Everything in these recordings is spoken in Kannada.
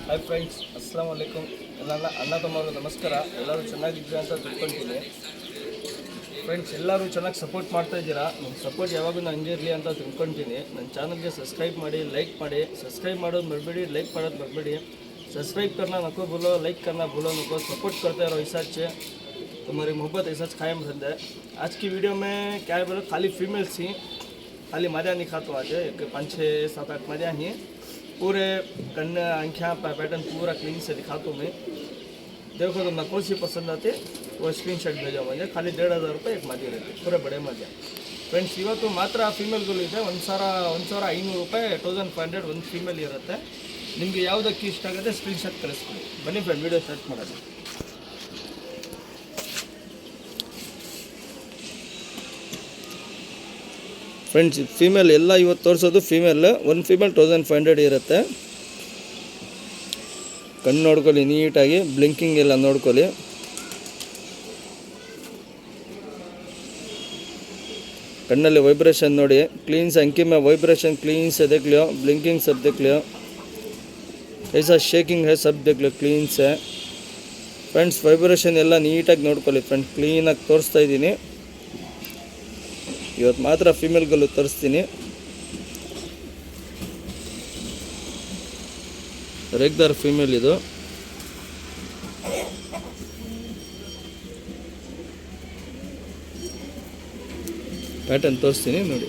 Hi friends, ಅಸ್ಸಲಾಮ್ ವಲೈಕುಮ್. ಎಲ್ಲ ಅಣ್ಣ ತಮ್ಮವರು ನಮಸ್ಕಾರ. ಎಲ್ಲರೂ ಚೆನ್ನಾಗಿದ್ದೀರಾ ಅಂತ ತಿಳ್ಕೊಳ್ತೀನಿ. ಫ್ರೆಂಡ್ಸ್, ಎಲ್ಲರೂ ಚೆನ್ನಾಗಿ ಸಪೋರ್ಟ್ ಮಾಡ್ತಾ ಇದ್ದೀರಾ. ನಿಮ್ಮ ಸಪೋರ್ಟ್ ಯಾವಾಗೂ ನಾನು ಹಂಗೆ ಇರಲಿ ಅಂತ ತಿಳ್ಕೊಳ್ತೀನಿ. ನನ್ನ ಚಾನಲ್ಗೆ ಸಬ್ಸ್ಕ್ರೈಬ್ ಮಾಡಿ, ಲೈಕ್ ಮಾಡಿ. ಸಬ್ಸ್ಕ್ರೈಬ್ ಮಾಡೋದು ಮರಬೇಡಿ, ಲೈಕ್ ಮಾಡೋದು ಮರಬೇಡಿ. सब्सक्राइब करना नको बोलो, लाइक करना बोलो नको. सपोर्ट करते रहो. ऐसा अच्छे तुम्हारी मोहब्बत ऐसा कायम रहता है. आज की वीडियो में क्या है बोलो, खाली फीमेल्स ही, खाली मजा नहीं खाता हूँ. आज एक 5, 6, 7, 8 मजा ही पूरे कन्न आँखें पैटर्न पूरा क्लीन से दिखाता हूँ मैं. देखो तुम कौन सी पसंद आती वो स्क्रीनशॉट भेजो मुझे. खाली 1500 रुपये एक मजा रहती, पूरे बड़े मजा. फ्रेंड्स, ಇವತ್ತು ಮಾತ್ರ ಫೀಮೇಲ್ಗಳು ಇದೆ. 1500 ರೂಪಾಯಿ 1500 ಒಂದು ಫೀಮೇಲ್ ಇರುತ್ತೆ. ನಿಮಗೆ ಯಾವುದಕ್ಕೆ ಇಷ್ಟ ಆಗುತ್ತೆ ಸ್ಕ್ರೀನ್ಶಾಟ್ ಕಳಿಸ್ಕೊಳ್ಳಿ. ಬನ್ನಿ ಫ್ರೆಂಡ್, ವಿಡಿಯೋ ಸ್ಟಾರ್ಟ್ ಮಾಡೋಣ. ಫ್ರೆಂಡ್ಸ್, ಫೀಮೇಲ್ ಎಲ್ಲ ಇವತ್ತು ತೋರಿಸೋದು ಫೀಮೇಲ್. ಒಂದು ಫೀಮೇಲ್ 1500 ಇರುತ್ತೆ. ಕಣ್ಣು ನೋಡ್ಕೊಳ್ಳಿ ನೀಟಾಗಿ, ಬ್ಲಿಂಕಿಂಗ್ ಎಲ್ಲ ನೋಡ್ಕೊಳ್ಳಿ. कन्नल्ली वाइब्रेशन नोड़ी, क्लीन से अंकी में वाइब्रेशन क्लीन से देख लियो. ब्लिंकिंग सब देख लियो, ऐसा शेकिंग है सब देख लो क्लीन से. फ्रेंड्स, वाइब्रेशन ಎಲ್ಲ ನೀಟಾಗಿ ನೋಡ್ಕೊಳ್ಳಿ ಫ್ರೆಂಡ್ಸ್. ಕ್ಲೀನಾಗಿ ತೋರಿಸ್ತಾ ಇದ್ದೀನಿ. ಇವತ್ತು ಮಾತ್ರ ಫೀಮೇಲ್ಗಳು ತೋರಿಸ್ತೀನಿ. ರೆಗ್ಯುಲರ್ ಫೀಮೇಲ್ ಇದು. पैटर्न तोरिस्ತೀನಿ ನೋಡಿ.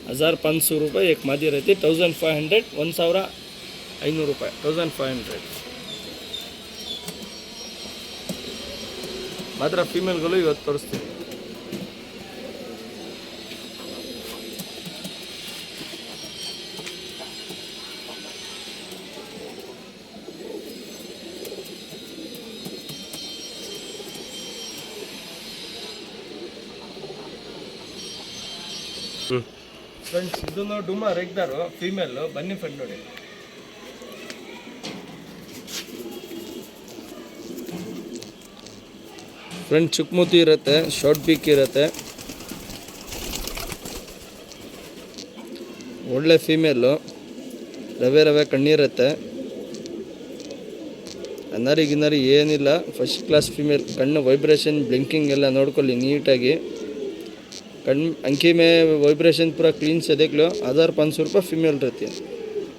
₹1500 एक मादी रहती. 1500 1500 रुपये 1500 ಮಾತ್ರ ಫೀಮೇಲ್ಗಳು ಇವತ್ತು ತೋರಿಸ್ತೀನಿ. ಫ್ರೆಂಡ್ಸ್, ಇದನ್ನು ಡುಮಾ ರೆಗ್ಯುಲರು ಫೀಮೇಲು. ಬನ್ನಿ ಫ್ರೆಂಡ್ ನೋಡಿ. ಫ್ರೆಂಡ್, ಚುಕ್ಮುತಿ ಇರುತ್ತೆ, ಶಾರ್ಟ್ ಬೀಕ್ ಇರುತ್ತೆ. ಒಳ್ಳೆ ಫೀಮೇಲು. ರವೆ ರವೆ ಕಣ್ಣಿರುತ್ತೆ. ಅನ್ನಾರಿ ಗಿನ್ನಾರಿ ಏನಿಲ್ಲ, ಫಸ್ಟ್ ಕ್ಲಾಸ್ ಫೀಮೇಲ್. ಕಣ್ಣು ವೈಬ್ರೇಷನ್ ಬ್ಲಿಂಕಿಂಗ್ ಎಲ್ಲ ನೋಡ್ಕೊಳ್ಳಿ ನೀಟಾಗಿ. कण अंकी में वाइब्रेशन पूरा क्लीन से देख लो. 1500 रुपये फीमेल रहती है.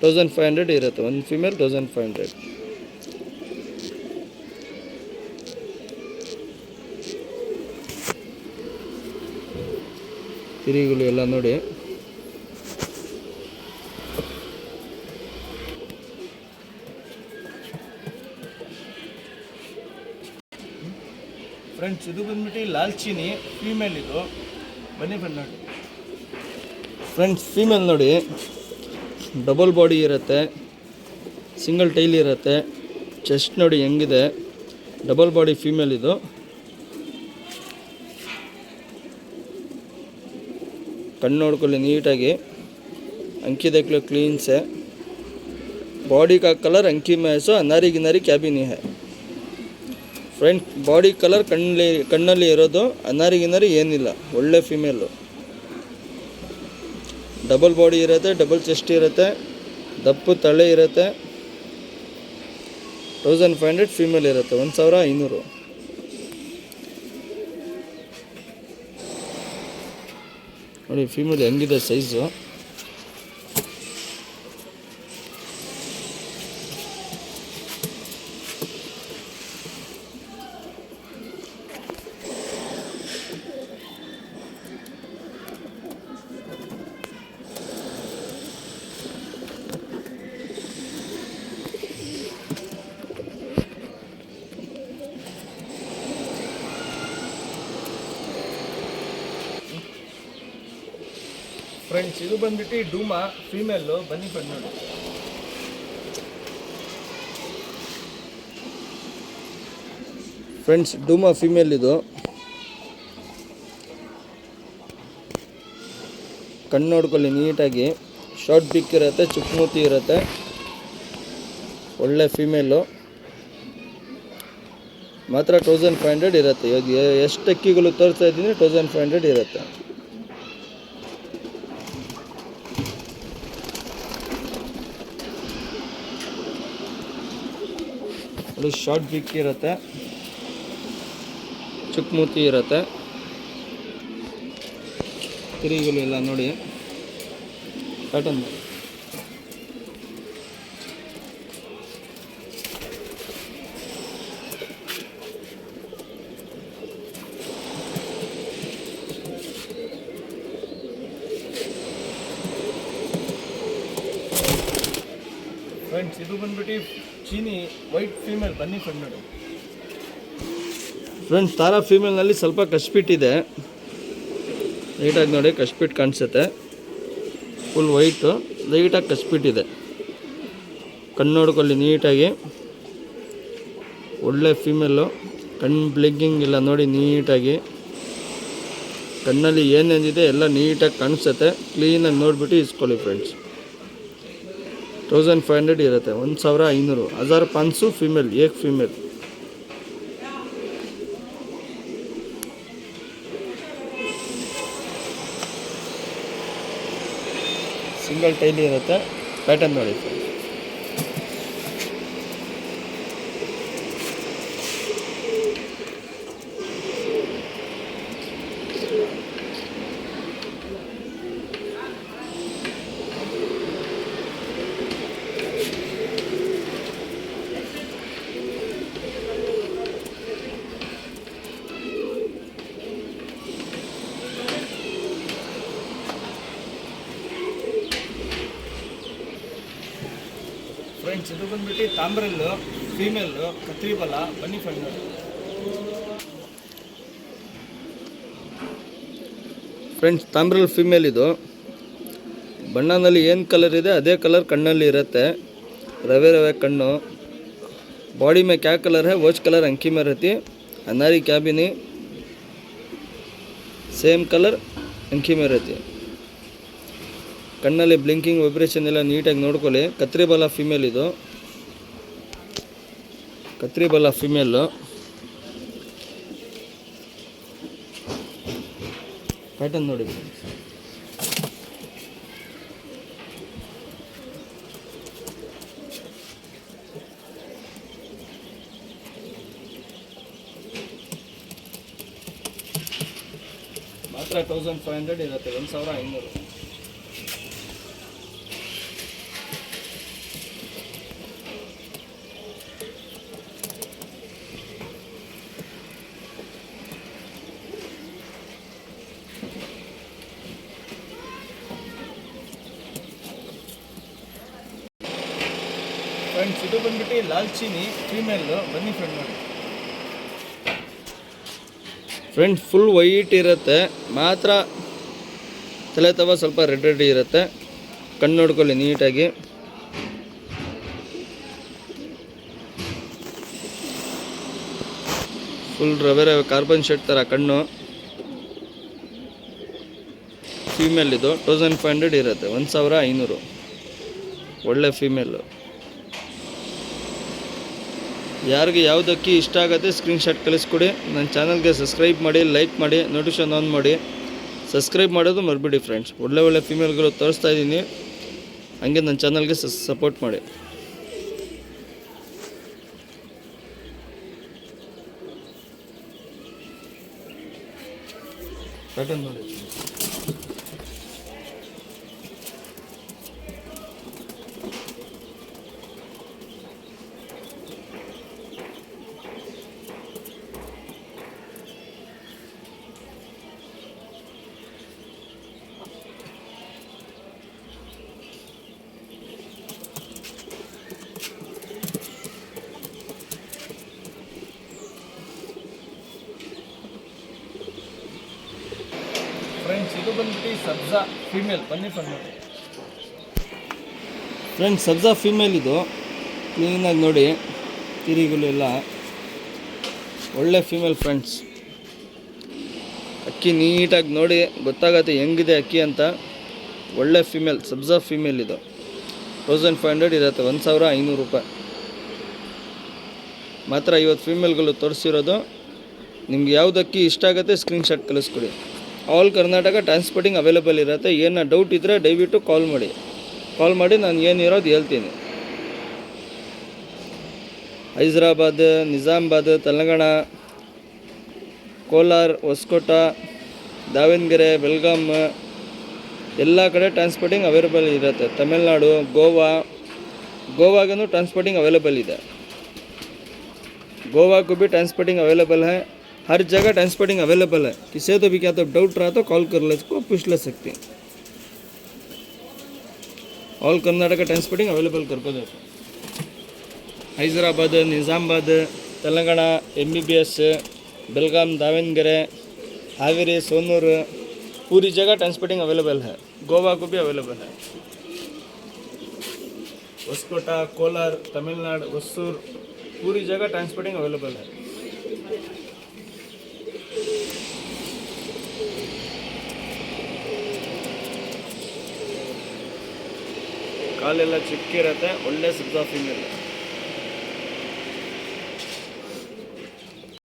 1500 इरते ಒಂದು ಫೀಮೇಲ್ 1500. ತಿರಿಗಳು ಎಲ್ಲ ನೋಡಿ. ಫ್ರೆಂಡ್ಸ್, ಇದು ಬಂದ್ಬಿಟ್ಟು ಲಾಲ್ಚಿನಿ ಫೀಮೇಲ್ ಇದು. ಬನ್ನಿ ಫ್ರೆಂಡ್ ನೋಡಿ. ಫ್ರೆಂಡ್ಸ್, ಫೀಮೇಲ್ ನೋಡಿ, ಡಬಲ್ ಬಾಡಿ ಇರುತ್ತೆ, ಸಿಂಗಲ್ ಟೈಲ್ ಇರುತ್ತೆ. ಚೆಸ್ಟ್ ನೋಡಿ ಹೆಂಗಿದೆ, ಡಬಲ್ ಬಾಡಿ ಫೀಮೇಲ್ ಇದು. ಕಣ್ಣು ನೋಡ್ಕೊಳ್ಳಿ ನೀಟಾಗಿ. अंकी देख लो क्लीन से. बॉडी का कलर अंकी में ऐसा अनारी गिनारी क्याबिनी है. ಫ್ರೆಂಡ್, ಬಾಡಿ ಕಲರ್ ಕಣ್ಣಲ್ಲಿ ಇರೋದು. ಅನಾರಿ ಗಿನಾರಿ ಏನಿಲ್ಲ, ಒಳ್ಳೆ ಫೀಮೇಲು. ಡಬಲ್ ಬಾಡಿ ಇರುತ್ತೆ, ಡಬಲ್ ಚೆಸ್ಟ್ ಇರುತ್ತೆ, ದಪ್ಪು ತಲೆ ಇರುತ್ತೆ. 1500 ಫೀಮೇಲ್ ಇರುತ್ತೆ. 1500 ನೋಡಿ ಫೀಮೇಲ್ ಹೆಂಗಿದೆ ಸೈಜು. ಫ್ರೆಂಡ್ಸ್, ಇದು ಬಂದ್ಬಿಟ್ಟು ಡೂಮಾ ಫೀಮೇಲು. ಬನ್ನಿ ಫ್ರೆಂಡ್ ನೋಡಿ. ಫ್ರೆಂಡ್ಸ್, ಡೂಮಾ ಫೀಮೇಲ್ ಇದು. ಕಣ್ಣು ನೋಡ್ಕೊಳ್ಳಿ ನೀಟಾಗಿ. ಶಾರ್ಟ್ ಬಿಕ್ ಇರುತ್ತೆ, ಚುಕ್ಮೂತಿ ಇರುತ್ತೆ. ಒಳ್ಳೆ ಫೀಮೇಲು. ಮಾತ್ರ 1500 ಇರುತ್ತೆ. ಇವಾಗ ಎಷ್ಟು ಅಕ್ಕಿಗಳು ತೋರಿಸ್ತಾ ಇದ್ದೀನಿ, 1500 ಇರುತ್ತೆ. ಅದು ಶಾರ್ಟ್ ಬಿಕ್ ಇರುತ್ತೆ, ಚಿಕ್ಕ ಮೂತಿ ಇರುತ್ತೆ, ತಿರುಗುಲು ಎಲ್ಲ ನೋಡಿ ಪ್ಯಾಟರ್ನ್ ನೋಡಿ. ಫ್ರೆಂಡ್ಸ್ ಇದು ಬಂದ್ಬಿಟ್ಟು ಚೀನಿ ವೈಟ್ ಫೀಮೇಲ್, ಬನ್ನಿ ಫ್ರೆಂಡ್ ನೋಡಿ. ಫ್ರೆಂಡ್ಸ್ ತಾರಾ ಫೀಮೇಲ್ನಲ್ಲಿ ಸ್ವಲ್ಪ ಕಶ್ಪಿಟ್ ಇದೆ, ನೀಟಾಗಿ ನೋಡಿ ಕಶ್ಪಿಟ್ ಕಾಣಿಸುತ್ತೆ. ಫುಲ್ ವೈಟು, ಲೈಟಾಗಿ ಕಶ್ಪಿಟ್ ಇದೆ. ಕಣ್ಣು ನೋಡ್ಕೊಳ್ಳಿ ನೀಟಾಗಿ, ಒಳ್ಳೆ ಫೀಮೇಲು. ಕಣ್ಣು ಬ್ಲಿಂಕಿಂಗ್ ಇಲ್ಲ ನೋಡಿ ನೀಟಾಗಿ, ಕಣ್ಣಲ್ಲಿ ಏನೇನಿದೆ ಎಲ್ಲ ನೀಟಾಗಿ ಕಾಣಿಸುತ್ತೆ. ಕ್ಲೀನಾಗಿ ನೋಡಿಬಿಟ್ಟು ಇಸ್ಕೊಳ್ಳಿ ಫ್ರೆಂಡ್ಸ್. 1500 ಇರುತ್ತೆ, 1500. 1500 ಫೀಮೇಲ್, ಏಕ್ ಫೀಮೇಲ್. ಸಿಂಗಲ್ ಟೈಲ್ ಇರುತ್ತೆ, ಪ್ಯಾಟರ್ನ್ ನೋಡಿ ಫ್ರೆಂಡ್ಸ್. ಫ್ರೆಂಡ್ಸ್ ಇದು ಬಂದ್ಬಿಟ್ಟು ತಾಮ್ರಲ್ಲು ಫೀಮೇಲು, ಕತ್ರಿ ಬಲ, ಬನ್ನಿ ಫ್ರೆಂಡ್. ಫ್ರೆಂಡ್ಸ್ ತಾಮ್ರಲ್ ಫೀಮೇಲ್ ಇದು. ಬಣ್ಣದಲ್ಲಿ ಏನು ಕಲರ್ ಇದೆ ಅದೇ ಕಲರ್ ಕಣ್ಣಲ್ಲಿ ಇರುತ್ತೆ, ರವೆ ರವೆ ಕಣ್ಣು. बॉडी में क्या कलर है वो कलर अंकी में रहती है, अनारी क्या भी नहीं, सेम कलर अंकी में रहती है. ಕಣ್ಣಲ್ಲಿ ಬ್ಲಿಂಕಿಂಗ್ ವೈಬ್ರೇಷನ್ ಎಲ್ಲ ನೀಟಾಗಿ ನೋಡ್ಕೊಳ್ಳಿ. ಕತ್ರಿ ಬಲ ಫಿಮೇಲ್ ಇದು, ಕತ್ರಿ ಬಲ ಫಿಮೇಲು. ಪ್ಯಾಟರ್ನ್ ನೋಡಿ. ಮಾತ್ರ 1500 ಇರುತ್ತೆ, 1500. ಫ್ರೆಂಡ್ಸ್ ಇದು ಬಂದ್ಬಿಟ್ಟು ಲಾಲ್ಚೀನಿ ಫೀಮೇಲು, ಬನ್ನಿ ಫ್ರೆಂಡ್ ನೋಡಿ. ಫ್ರೆಂಡ್ಸ್ ಫುಲ್ ವೈಟ್ ಇರುತ್ತೆ, ಮಾತ್ರ ತಲೆ ತವ ಸ್ವಲ್ಪ ರೆಡ್ ರೆಡ್ ಇರುತ್ತೆ. ಕಣ್ಣು ನೋಡ್ಕೊಳ್ಳಿ ನೀಟಾಗಿ. ಫುಲ್ ರವೆ ರವೆ ಕಾರ್ಬನ್ ಶೇಡ್ ಥರ ಕಣ್ಣು. ಫೀಮೇಲ್ ಇದು 1500 ಇರುತ್ತೆ, 1500. ಒಳ್ಳೆ ಫೀಮೇಲು. ಯಾರಿಗೆ ಯಾವುದಕ್ಕೆ ಇಷ್ಟ ಆಗುತ್ತೆ ಸ್ಕ್ರೀನ್ಶಾಟ್ ಕಳಿಸ್ಕೊಡಿ. ನನ್ನ ಚಾನಲ್ಗೆ ಸಬ್ಸ್ಕ್ರೈಬ್ ಮಾಡಿ, ಲೈಕ್ ಮಾಡಿ, ನೋಟಿಫಿಕೇಷನ್ ಆನ್ ಮಾಡಿ. ಸಬ್ಸ್ಕ್ರೈಬ್ ಮಾಡೋದು ಮರಿಬೇಡಿ ಫ್ರೆಂಡ್ಸ್. ಒಳ್ಳೆ ಒಳ್ಳೆ ಫೀಮೇಲ್ಗಳು ತೋರಿಸ್ತಾ ಇದ್ದೀನಿ, ಹಂಗೆ ನನ್ನ ಚಾನಲ್ಗೆ ಸಪೋರ್ಟ್ ಮಾಡಿ. ಪ್ಯಾಟರ್ನ್ ನೋಡಿ. ಫ್ರೆಂಡ್ಸ್ ಇದು ಬಂದ್ಬಿಟ್ಟು ಸಬ್ಜಾ ಫೀಮೇಲ್, ಬನ್ನಿ ಫ್ರೆಂಡ್ ನೋಡಿ. ಫ್ರೆಂಡ್ಸ್ ಸಬ್ಜಾ ಫೀಮೇಲ್ ಇದು, ಕ್ಲೀನಾಗಿ ನೋಡಿ ತಿರಿಗಳು ಎಲ್ಲ ಒಳ್ಳೆ ಫೀಮೇಲ್ ಫ್ರೆಂಡ್ಸ್. ಅಕ್ಕಿ ನೀಟಾಗಿ ನೋಡಿ ಗೊತ್ತಾಗತ್ತೆ ಹೆಂಗಿದೆ ಅಕ್ಕಿ ಅಂತ. ಒಳ್ಳೆ ಫೀಮೇಲ್, ಸಬ್ಜಾ ಫೀಮೇಲ್ ಇದು. 1500 ಇರುತ್ತೆ, 1500 ರೂಪಾಯಿ. ಮಾತ್ರ 50 ಫೀಮೇಲ್ಗಳು ತೋರಿಸಿರೋದು. ನಿಮ್ಗೆ ಯಾವುದಕ್ಕಿ ಇಷ್ಟ ಆಗುತ್ತೆ ಸ್ಕ್ರೀನ್ಶಾಟ್ ಕಳಿಸ್ಕೊಡಿ. ಆಲ್ ಕರ್ನಾಟಕ ಟ್ರಾನ್ಸ್ಪೋರ್ಟಿಂಗ್ ಅವೈಲೇಬಲ್ ಇರುತ್ತೆ. ಏನೋ ಡೌಟ್ ಇದ್ದರೆ ದಯವಿಟ್ಟು ಕಾಲ್ ಮಾಡಿ ನಾನು ಏನಿರೋದು ಹೇಳ್ತೀನಿ. ಹೈದರಾಬಾದ್, ನಿಜಾಮಾಬಾದ್, ತೆಲಂಗಾಣ, ಕೋಲಾರ, ಹೊಸಕೋಟ, ದಾವಣಗೆರೆ, ಬೆಲ್ಗಾಮ್ ಎಲ್ಲ ಕಡೆ ಟ್ರಾನ್ಸ್ಪೋರ್ಟಿಂಗ್ ಅವೈಲೇಬಲ್ ಇರುತ್ತೆ. ತಮಿಳ್ನಾಡು, ಗೋವಾಗೂ ट्रांसपोर्टिंग अवेलेबल है. गोवा को भी ट्रांसपोर्टिंग अवेलेबल है. हर जगह ट्रांसपोर्टिंग अवेलेबल है. किसी तो भी क्या तो डाउट रहा तो कॉल कर ले, इसको पूछ ले सकते हैं. ऑल कर्नाटक ट्रांसपोर्टिंग अवेलेबल करको देखो. हैदराबाद, निज़ामाबाद, तेलंगाना, MBBS, बेलगाम, दावणगेरे, हावेरी, सोनूर, पूरी जगह ट्रांसपोर्टिंग अवेलेबल है. गोवा को भी अवेलेबल है. ಹೊಸಕೋಟ, ಕೋಲಾರ, तमिलनाडु, ಹೊಸೂರು, पूरी जगह ट्रांसपोर्टिंग अवेलेबल है. ಕಾಲೆಲ್ಲ ಚಿಕ್ಕ ಇರುತ್ತೆ, ಒಳ್ಳೆ ಸಿಗ್ತಾ ಫೀಮೇಲ್.